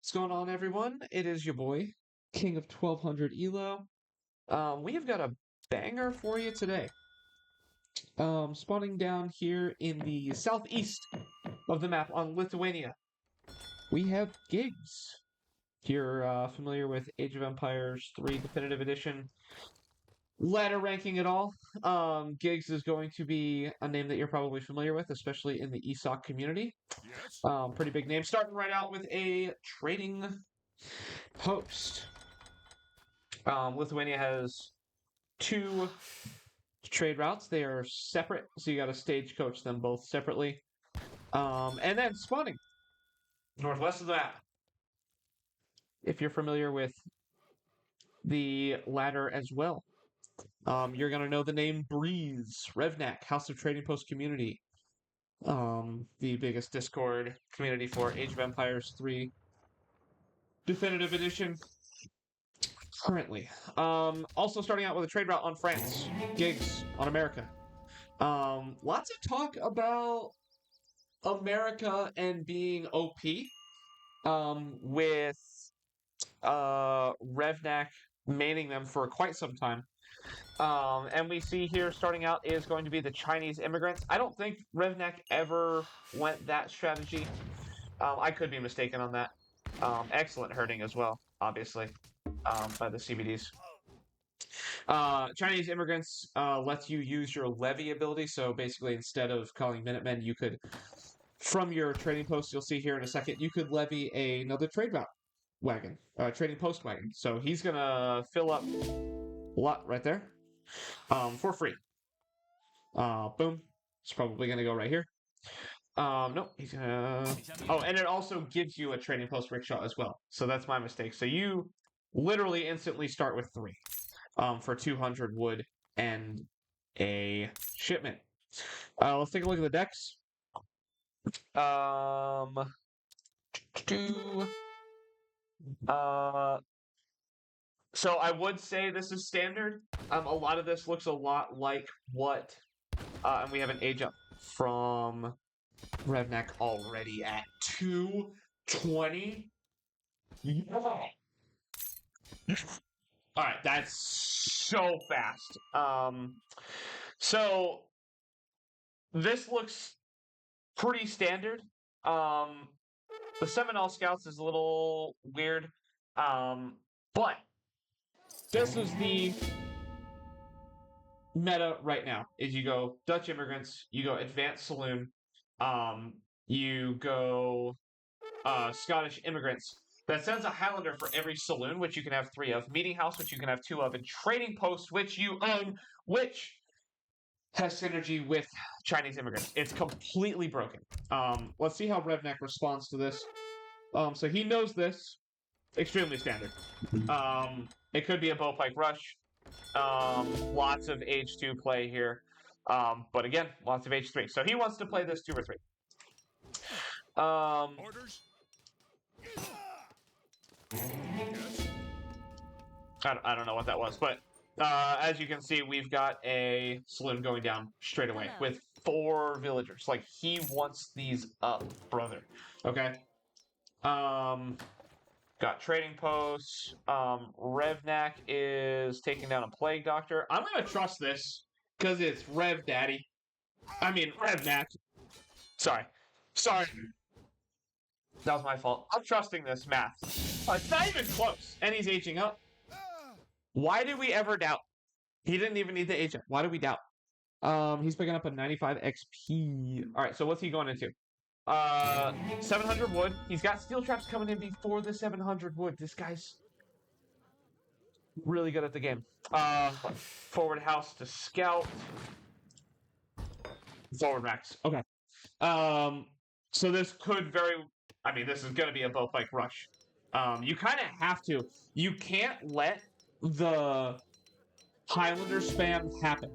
What's going on, everyone? It is your boy, King of 1200 Elo. We have got a banger for you today. Spawning down here in the southeast of the map on Lithuania, we have Guigs. If you're familiar with Age of Empires 3 Definitive Edition ladder ranking at all, Guigs is going to be a name that you're probably familiar with, especially in the ESOC community. Yes. Pretty big name. Starting right out with a trading post. Lithuania has two trade routes. They are separate, so you got to stagecoach them both separately. And then spawning northwest of the map. If you're familiar with the ladder as well, you're going to know the name Breeze, Revnak, House of Trading Post Community. The biggest Discord community for Age of Empires 3 Definitive Edition currently. Also starting out with a trade route on France, Guigs on America. Lots of talk about America and being OP, with Revnak maining them for quite some time. And we see here starting out is going to be the Chinese immigrants. I don't think Revnak ever went that strategy. I could be mistaken on that. Excellent herding as well, obviously, by the CBDs. Chinese immigrants lets you use your levy ability. So basically, instead of calling Minutemen, you could, from your trading post, you'll see here in a second, you could levy another trade route wagon, trading post wagon. So he's gonna fill up a lot right there, for free. Boom. It's probably gonna go right here. No, he's gonna. Oh, and it also gives you a trading post rickshaw as well. So that's my mistake. So you literally instantly start with 3. For 200 wood and a shipment. Let's take a look at the decks. So I would say this is standard. A lot of this looks a lot like what, and we have an age up from Revnak already at 220. Yeah. All right, that's so fast. So this looks pretty standard. The Seminole Scouts is a little weird, but this is the meta right now. Is you go Dutch immigrants, you go advanced saloon, you go Scottish immigrants. That sends a Highlander for every saloon, which you can have 3 of, meeting house, which you can have 2 of, and trading post, which you own, which has synergy with Chinese immigrants. It's completely broken. Let's see how Revnak responds to this. So he knows this. Extremely standard. It could be a bowpike rush. Lots of H2 play here. But again, lots of H3. So he wants to play this 2 or 3. Orders. I don't know what that was, but as you can see, we've got a saloon going down straight away with 4 villagers. Like, he wants these up, brother. Okay. Got trading posts. Revnak is taking down a plague doctor. I'm gonna trust this because it's Rev Daddy. I mean Revnak. Sorry. That was my fault. I'm trusting this math. It's not even close. And he's aging up. Why did we ever doubt? He didn't even need the age up. Why did we doubt? He's picking up a 95 XP. Alright, so what's he going into? 700 wood. He's got steel traps coming in before the 700 wood. This guy's really good at the game. Forward house to scout. Forward max. Okay. So this could this is going to be a bowpike rush. You kind of have to. You can't let the Highlander spam happen.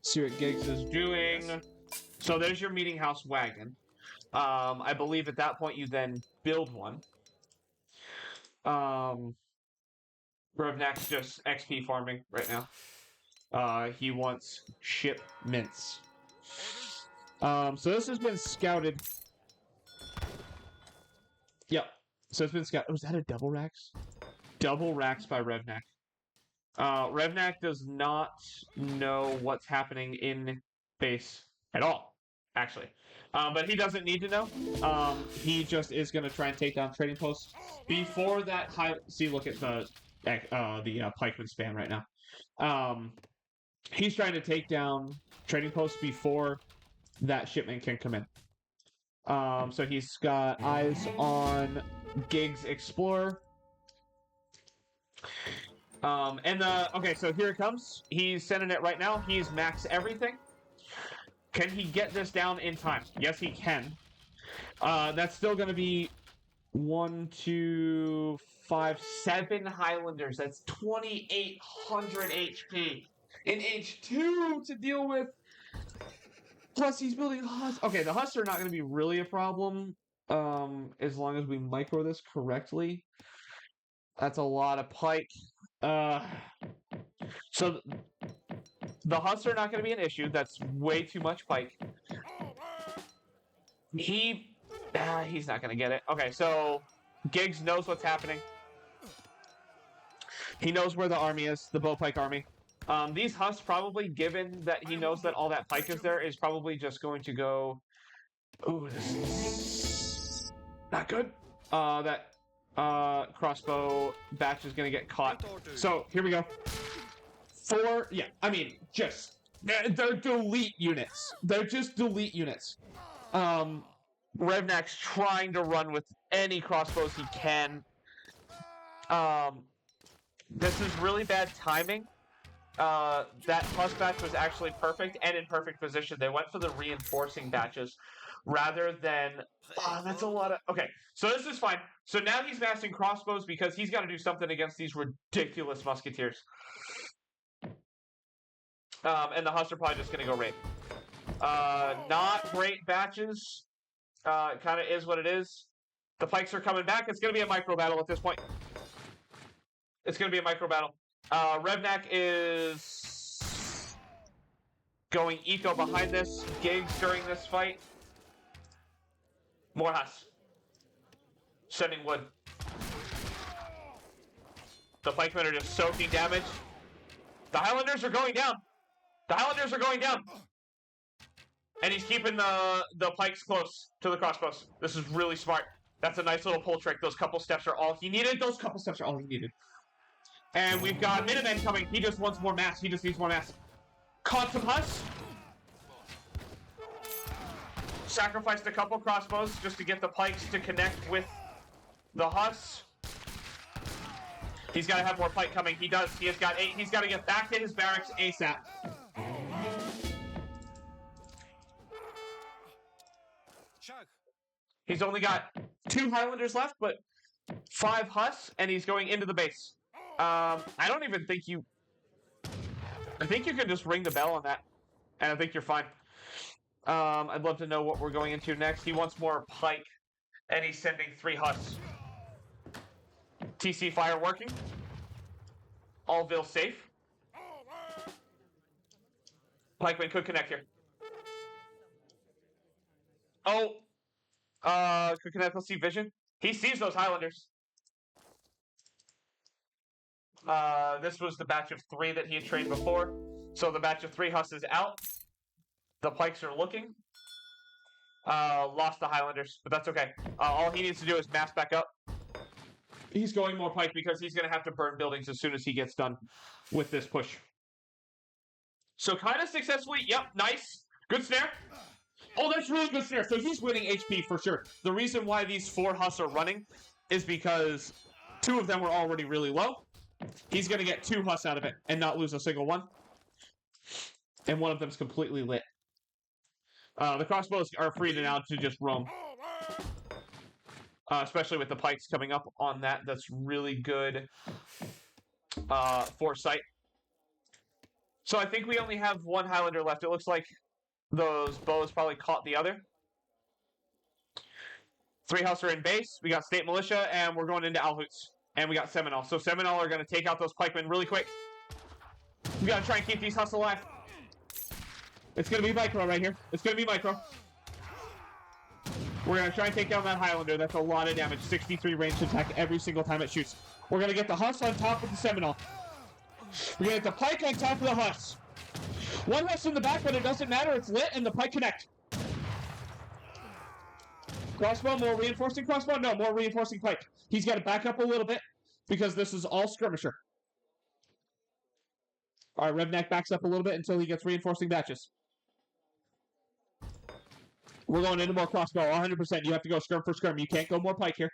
See what Guigs is doing. So there's your meeting house wagon. I believe at that point you then build one. Revnak's just XP farming right now. He wants shipments. So this has been scouted So it's been scout. Was that a double racks? Double racks by Revnak. Revnak does not know what's happening in base at all, actually. But he doesn't need to know. He just is going to try and take down trading posts. Before that high... See, look at the pikeman spam right now. He's trying to take down trading posts before that shipment can come in. So he's got eyes on Guigs Explorer. Okay, so here it comes. He's sending it right now. He's maxed everything. Can he get this down in time? Yes, he can. That's still going to be 1, 2, 5, 7 Highlanders. That's 2,800 HP in H2 to deal with. Plus, he's building Huss. Okay, the Huss are not going to be really a problem as long as we micro this correctly. That's a lot of pike. So the Huss are not going to be an issue. That's way too much pike. He's not going to get it. Okay, so Guigs knows what's happening. He knows where the army is, the Bowpike army. These Huss probably, given that he knows that all that pike is there, is probably just going to go... Ooh, this is not good. That crossbow batch is going to get caught. So, here we go. They're delete units. They're just delete units. Revnak's trying to run with any crossbows he can. This is really bad timing. That plus batch was actually perfect and in perfect position. They went for the reinforcing batches rather than... that's a lot of... Okay, so this is fine. So now he's massing crossbows because he's got to do something against these ridiculous musketeers. And the Huss are probably just going to go raid. Not great batches. It kind of is what it is. The pikes are coming back. It's going to be a micro battle at this point. It's going to be a micro battle. Revnak is going eco behind this. Guigs during this fight. More Huss. Sending wood. The pikemen are just soaking damage. The Highlanders are going down. The Highlanders are going down. And he's keeping the pikes close to the crossbows. This is really smart. That's a nice little pull trick. Those couple steps are all he needed. Those couple steps are all he needed. And we've got Minutemen coming. He just wants more mass. He just needs more mass. Caught some Huss. Sacrificed a couple crossbows just to get the pikes to connect with the Huss. He's got to have more pike coming. He does. He has got 8. He's got to get back to his barracks ASAP. He's only got 2 Highlanders left, but 5 Huss, and he's going into the base. I don't even think you... I think you can just ring the bell on that, and I think you're fine. I'd love to know what we're going into next. He wants more pike, and he's sending 3 Huss. TC fire working. Allville safe. Pikeman could connect here. Oh! Could connect, let's see vision. He sees those Highlanders. This was the batch of 3 that he had trained before. So the batch of 3 Huss is out. The pikes are looking. Lost the Highlanders, but that's okay. All he needs to do is mass back up. He's going more pike because he's going to have to burn buildings as soon as he gets done with this push. So kind of successfully. Yep, nice. Good snare. Oh, that's really good snare. So he's winning HP for sure. The reason why these 4 Huss are running is because 2 of them were already really low. He's going to get 2 Huss out of it and not lose a single one. And one of them's completely lit. The crossbows are free to now to just roam. Especially with the pikes coming up on that. That's really good foresight. So I think we only have 1 Highlander left. It looks like those bows probably caught the other. 3 Huss are in base. We got State Militia, and we're going into Alhoots. And we got Seminole. So Seminole are going to take out those pikemen really quick. We got to try and keep these Huss alive. It's going to be micro right here. It's going to be micro. We're going to try and take down that Highlander. That's a lot of damage. 63 ranged attack every single time it shoots. We're going to get the Huss on top of the Seminole. We're going to get the Pike on top of the Huss. One Huss in the back, but it doesn't matter. It's lit, and the Pike connect. Crossbow, more reinforcing crossbow? No, more reinforcing Pike. He's got to back up a little bit because this is all skirmisher. All right, Revnak backs up a little bit until he gets reinforcing batches. We're going into more crossbow, 100%. You have to go skirm for skirm. You can't go more Pike here.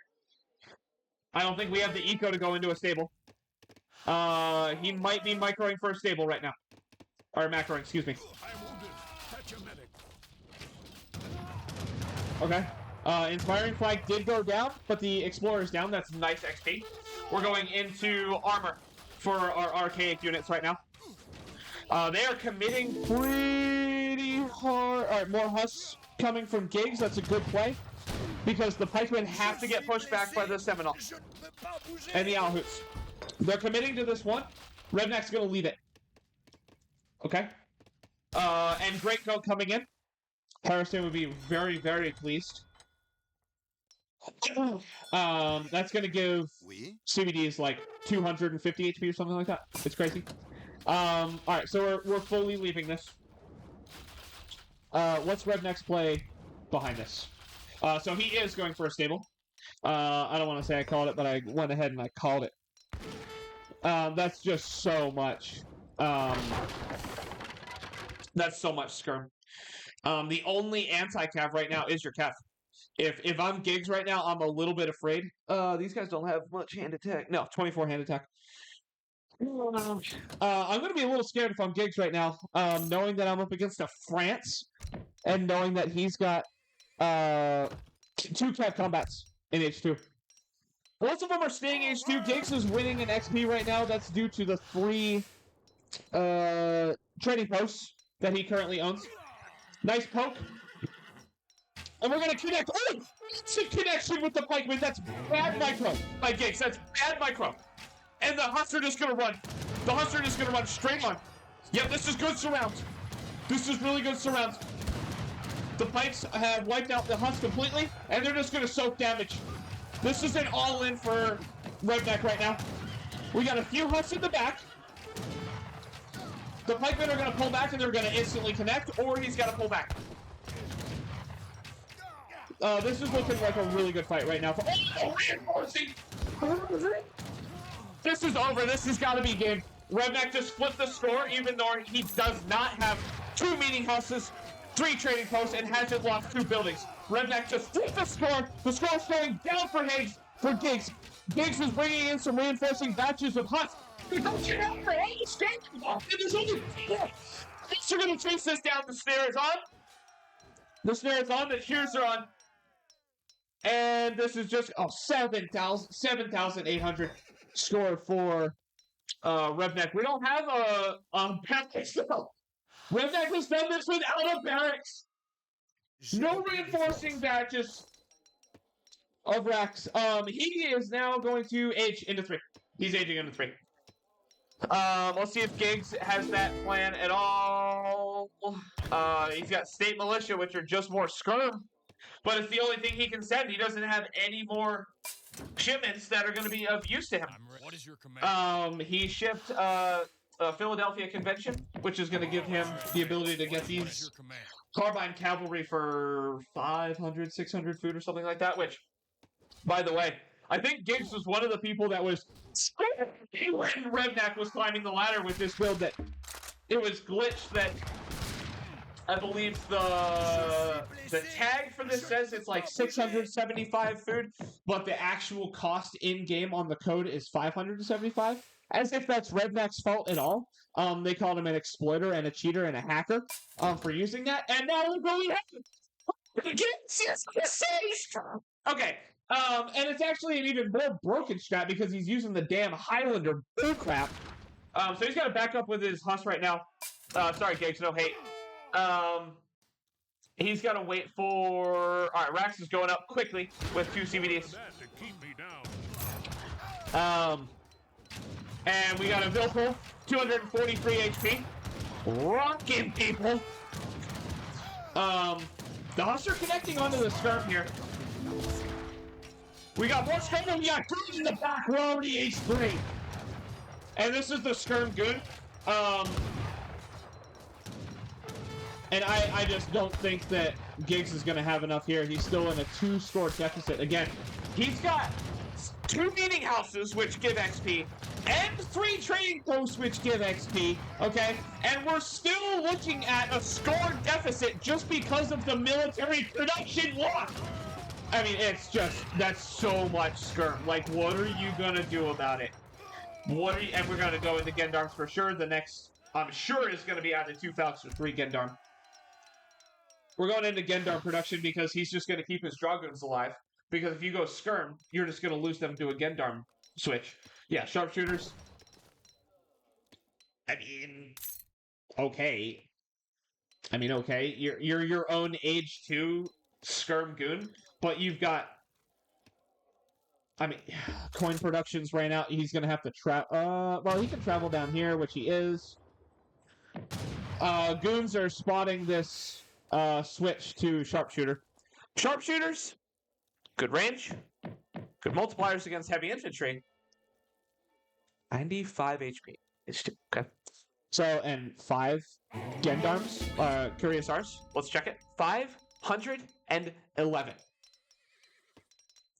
I don't think we have the eco to go into a stable. He might be microing for a stable right now. Or macroing, excuse me. Okay. Inspiring Flag did go down, but the Explorer's down. That's nice XP. We're going into armor for our archaic units right now. They are committing pretty hard. All right, more Huss coming from Guigs. That's a good play because the Pikemen have to get pushed back by the Seminole and the Alhoots. They're committing to this one. Revnak's going to lead it. Okay. And Great Goat coming in. Harrison would be very, very pleased. That's going to give CBDs like 250 HP or something like that. It's crazy. Alright, so we're fully leaving this. What's Revnak's play behind this? So he is going for a stable. I don't want to say I called it, but I went ahead and I called it. That's just so much. That's so much skirm. The only anti-cav right now is your cav. If I'm Guigs right now, I'm a little bit afraid. These guys don't have much hand attack. No, 24 hand attack. I'm going to be a little scared if I'm Guigs right now, knowing that I'm up against a France, and knowing that he's got 2 cav combats in H2. Most of them are staying H2. Guigs is winning an XP right now. That's due to the 3 trading posts that he currently owns. Nice poke. And we're going to connect. Oh! It's a connection with the Pikemen. That's bad micro by Guigs. That's bad micro. And the Huss are just going to run. The Huss are just going to run straight on. Yep, this is good surrounds. This is really good surrounds. The Pikes have wiped out the Huss completely, and they're just going to soak damage. This is an all-in for Revnak right now. We got a few Huss in the back. The Pikemen are going to pull back, and they're going to instantly connect, or he's got to pull back. This is looking like a really good fight right now. Reinforcing! This is over. This has got to be game. Revnak just flipped the score, even though he does not have 2 meeting houses, 3 trading posts, and hasn't lost 2 buildings. Revnak just flipped the score. The score is going down for Guigs. Guigs is bringing in some reinforcing batches of Huss. There's only 4. They're going to chase this down. The snare is on. The snare is on. The shears are on. And this is just 7,800 score for Revnak. We don't have a barracks though. Revnak has done this without a barracks. No reinforcing batches of racks. He is now going to age into 3. He's aging into 3. Let's see if Guigs has that plan at all. He's got state militia, which are just more skirm. But it's the only thing he can send. He doesn't have any more shipments that are going to be of use to him. What is your command? He shipped Philadelphia Convention, which is going to give him the ability to get these carbine cavalry for 500, 600 food or something like that, which, by the way, I think Guigs was one of the people that was when Revnak was climbing the ladder with this build that it was glitched that I believe the tag for this says it's like 675 food, but the actual cost in-game on the code is 575. As if that's Revnak's fault at all. They called him an exploiter and a cheater and a hacker for using that. And now we're going okay. And it's actually an even more broken strat because he's using the damn Highlander bullcrap. So he's got to back up with his Huss right now. Sorry, Guigs, no hate. He's got to wait for... Alright, Rax is going up quickly with 2 CVDs. And we got a Vilpul, 243 HP. Rockin' people! The Husks are connecting onto the skirm here. We got more skirm. We got Guigs in the back row, the H3. And this is the skirm goon. And I just don't think that Guigs is going to have enough here. He's still in a 2-score deficit. Again, he's got 2 meeting houses, which give XP, and 3 trading posts, which give XP, okay? And we're still looking at a score deficit just because of the military production lock. I mean, it's just, that's so much skirm. Like, what are you going to do about it? And we're going to go into Gendarms for sure. The next, I'm sure, is going to be either 2 Falcons or 3 Gendarm. We're going into Gendarm production because he's just going to keep his Dragoons alive. Because if you go skirm, you're just going to lose them to a Gendarm switch. Yeah, sharpshooters. I mean, okay. You're your own age 2 skirm goon, but you've got. I mean, coin productions right now. He's going to have to travel. Well, he can travel down here, which he is. Goons are spotting this switch to sharpshooter. Sharpshooters, good range, good multipliers against heavy infantry. 95 HP. Okay. So, and 5 Gendarms, Curious Rs. Let's check it. 511.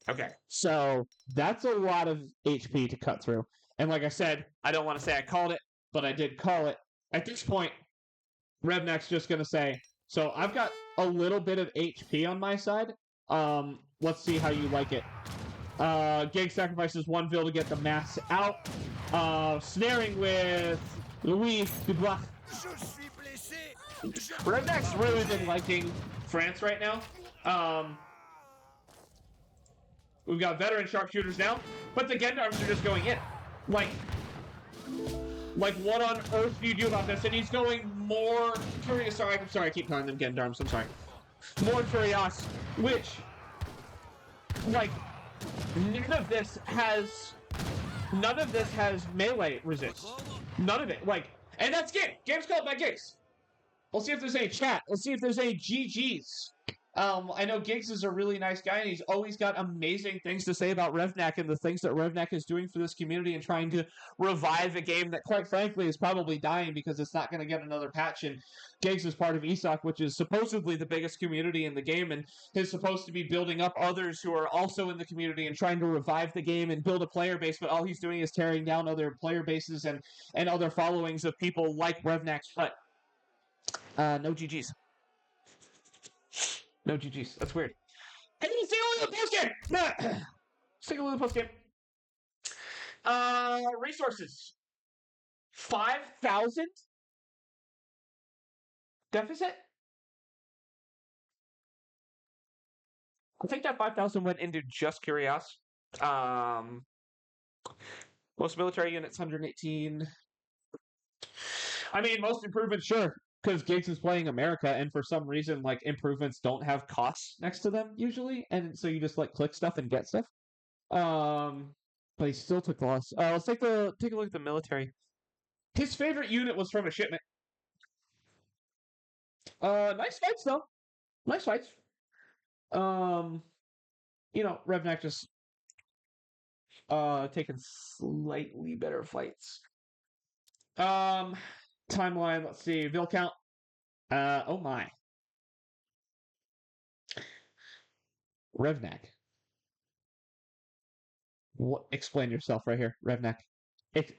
Okay. So, that's a lot of HP to cut through. And like I said, I don't want to say I called it, but I did call it. At this point, Revnak's just going to say, so I've got a little bit of HP on my side. Let's see how you like it. Guigs sacrifices 1 Vil to get the mass out. Snaring with Louis Dubois. Revnak's really been liking France right now. We've got veteran sharpshooters now, but the Gendarms are just going in. Like, what on earth do you do about this? And he's going more Curious. I'm sorry, I keep calling them Gendarms. I'm sorry. More Curious, which, like, none of this has melee resist. None of it. Like, and that's Gig. Game's called by Guigs. We'll see if there's any chat. Let's see if there's any GGs. I know Guigs is a really nice guy, and he's always got amazing things to say about Revnak and the things that Revnak is doing for this community and trying to revive a game that, quite frankly, is probably dying because it's not going to get another patch. And Guigs is part of ESOC, which is supposedly the biggest community in the game, and is supposed to be building up others who are also in the community and trying to revive the game and build a player base, but all he's doing is tearing down other player bases and other followings of people like Revnak. But no GGs. No GGs. That's weird. Hey, let's take a look at the postgame! Let's take a look at the postgame. Resources. 5,000? Deficit? I think that 5,000 went into just Curious. Most military units, 118. I mean, most improvements, sure. Because Guigs is playing America, and for some reason, like, improvements don't have costs next to them, usually, and so you just, like, click stuff and get stuff. But he still took the loss. Let's take a look at the military. His favorite unit was from a shipment. Nice fights, though. Nice fights. Revnak just, taking slightly better fights. Timeline, let's see. Vil count. Oh my. Revnak. What? Explain yourself right here, Revnak.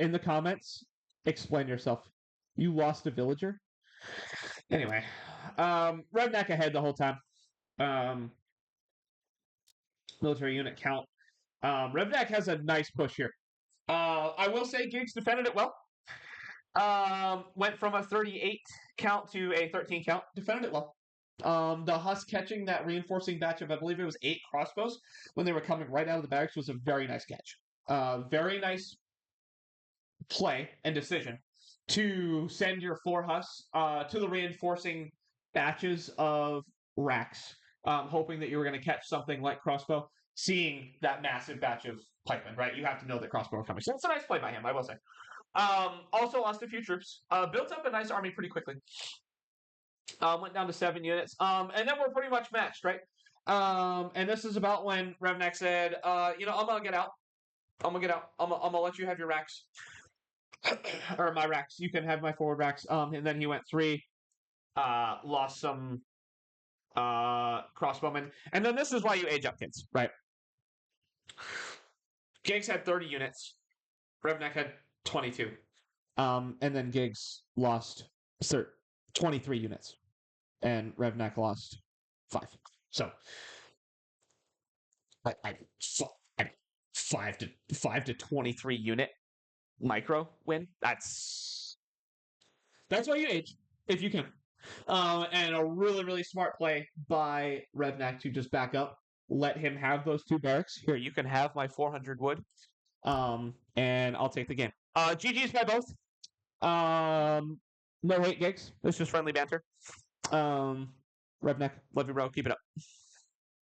In the comments, explain yourself. You lost a villager? Anyway. Revnak ahead the whole time. Military unit count. Revnak has a nice push here. I will say Guigs defended it well. Went from a 38 count to a 13 count. Defended it well. The Husk catching that reinforcing batch of, I believe it was 8 crossbows when they were coming right out of the barracks was a very nice catch. Very nice play and decision to send your 4 Husks to the reinforcing batches of racks, hoping that you were going to catch something like crossbow, seeing that massive batch of pikemen, right? You have to know that crossbow are coming. So it's a nice play by him, I will say. Also lost a few troops. Built up a nice army pretty quickly. Went down to 7 units. And then we're pretty much matched, right? And this is about when Revnak said, I'm gonna get out. I'm gonna get out. I'm gonna let you have your racks. Or my racks. You can have my forward racks. And then he went 3. Lost some crossbowmen. And then this is why you age up, kids, right? Guigs had 30 units. Revnak had 22. And then Guigs lost 23 units. And Revnak lost 5. So I 5 to 23 unit micro win. That's why you age if you can. And a really, really smart play by Revnak to just back up, let him have those 2 barracks. Here, you can have my 400 wood, and I'll take the game. GG's by both. No hate, Gigs. It's just friendly banter. Revnak, love you, bro. Keep it up.